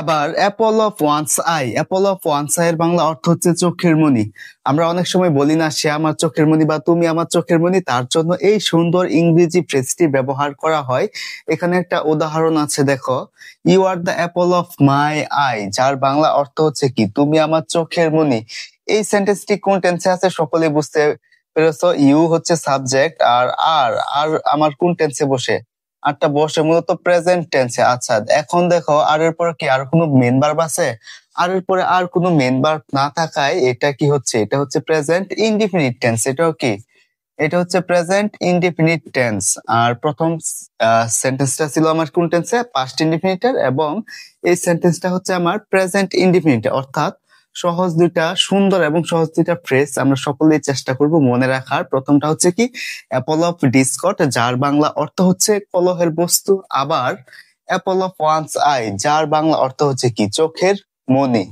আবার Apple of wands I, Apple of wands I এর বাংলা অর্থ হচ্ছে চোখের মনি। আমরা অনেক সময় বলি না সে আমার চোখের মনি বা তুমি আমার চোখের মনি, তার জন্য এই সুন্দর ইংরেজি ফ্রেজটি ব্যবহার করা হয়। এখানে একটা উদাহরণ আছে, দেখো, you are the apple of my eye, যার বাংলা অর্থ হচ্ছে কি তুমি আমার চোখের মনি। এই সেন্টেন্সটি কোন টেন্সে আছে সকলে বুঝতে পেরেছো? ইউ হচ্ছে সাবজেক্ট, আর আর আর আমার কোন টেন্সে বসে? আরটা বসে মূলত প্রেজেন্ট টেন্সে। আচ্ছা, এখন দেখো আর এর পরে কি আর কোনো মেন ভার্ব আছে? আর এর পরে আর কোনো মেন ভার্ব না থাকায় এটা কি হচ্ছে? এটা হচ্ছে প্রেজেন্ট ইনডিফিনিট টেন্স। এটাও কি? এটা হচ্ছে প্রেজেন্ট ইনডিফিনিট টেন্স। আর প্রথম সেন্টেন্সটা ছিল আমার কোন টেন্সে? পাস্ট ইনডিফিনিটের, এবং এই সেন্টেন্সটা হচ্ছে আমার প্রেজেন্ট ইনডিফিনিট। অর্থাৎ সহজ দুইটা, সুন্দর এবং সহজ দুইটা ফ্রেজ আমরা সকলেই চেষ্টা করব মনে রাখার। প্রথমটা হচ্ছে কি অ্যাপল অফ ডিসকট, যার বাংলা অর্থ হচ্ছে কলহের বস্তু। আবার অ্যাপল অফ ওয়ান্স আই, যার বাংলা অর্থ হচ্ছে কি চোখের মনি।